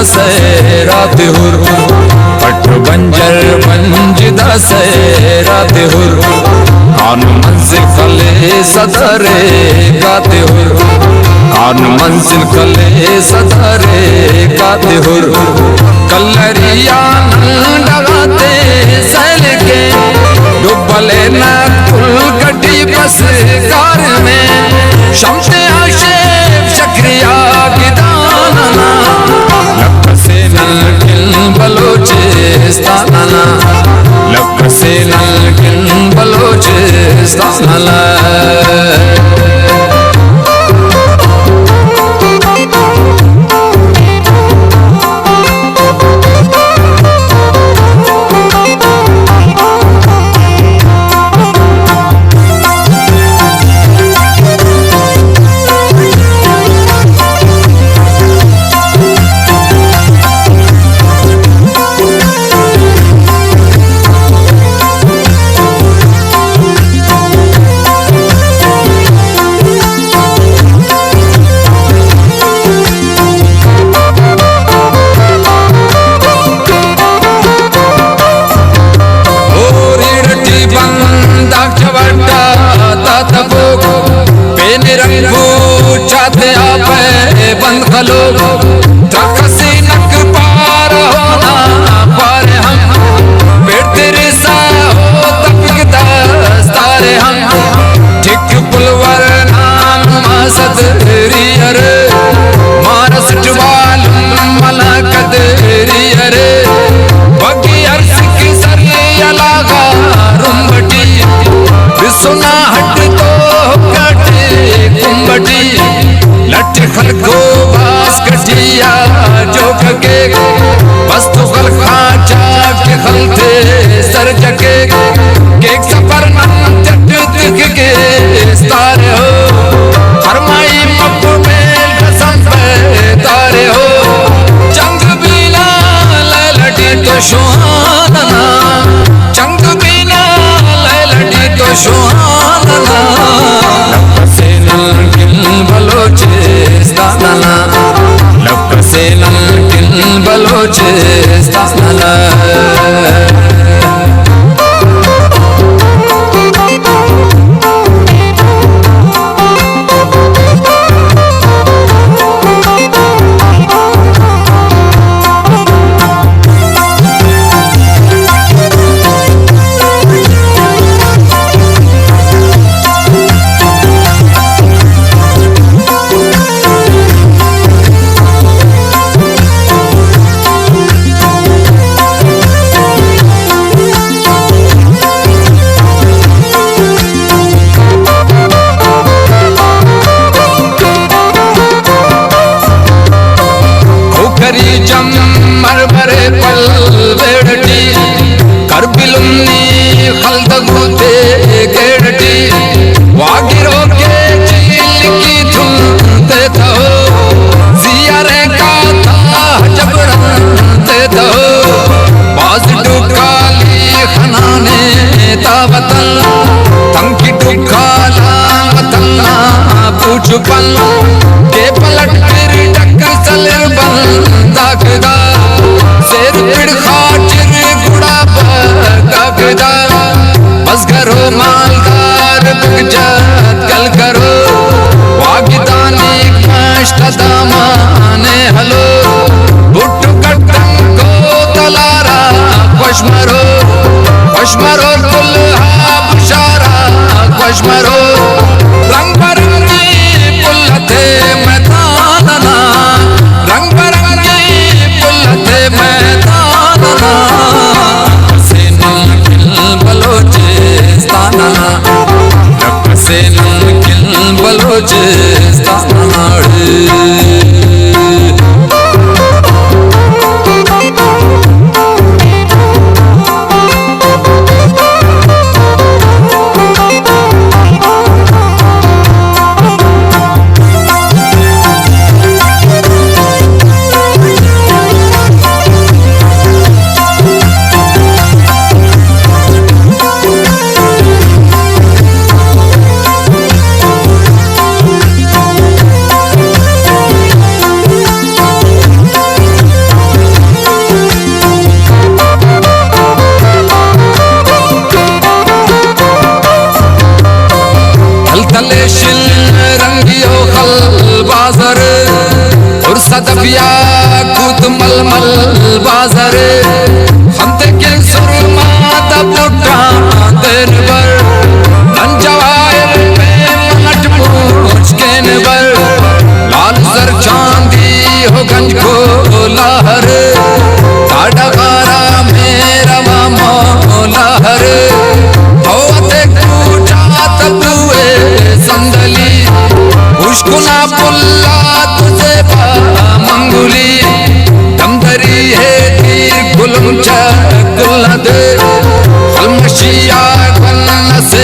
दशहरा तिहुर पट बंजर बंज दशहरा तिहुर कान मंजिल कले सदरे गाते हुर कान मंजिल कले सदरे गाते हुर कलरिया डगाते सैल के डुबले न कुल गड्डी बस कार में शमते आशे शक्रिया गिदाना लक से नलकिन बलोचिस्ताना लक से नलकिन बलोचिस्ताना बंद खलो त्रकसी नक पार होना पार हम पेड़ तेरे सा हो तपिक दस्तारे हम ठीक पुलवर नाम मसद रियर मारस टवाल मलकद रियर बगी अर्श की सरिया लागा रुंबटी सुना हट तो काटे कुंबटी लट खलको बास कटिया जोक के वस्तु खल खाचा के खलते सर जके केक सफर नन जट दिख के तारे हो फरमाई मप में कसम पे तारे हो जंग बिना ललटी तो सुहाना जंग बिना ललटी तो सुहाना बलोचिस्ताना लक से नलकिन बलोचिस्ताना मरमरे पल बेड़टी करबिलुन्नी खल्द गुते गेड़टी वागिरो के झील की धुनते तो जियारे का था जबरनते तो बाज डुकाली खनाने तावतन तंकी डुकाला वतना पूछ पल के पलट फिर डक सलर बंदाकदा शेर पिड़ खाचिर गुड़ा बगदा बस करो मालदार बिगजत कल करो वागिदानी कष्ट दामाने हलो बुट कटन को तलारा खुशमरो खुशमरो कुल्हा बुशारा खुशमरो रंग बरंगी पुल्लते मैदानना रंग बरंगी पुल्लते मैदानना से नलकिन बलोचिस्ताना लक से नलकिन बलोचिस्ताना जिन रंगियो खल बाजर और सदबिया खुद मलमल बाजर हमते किल सुरमा दबुटा दिन बर नंजवायर पे मनट पूछ केन बर लाल सर चांदी हो गंज को लहर ताड़गारा मेरा मामो लहर होते कूटा तबुए संदली उश्कुना पुल्ला तुझे मंगुली दमदरी है तीर गुलम चकुल दे अलमशिया गन से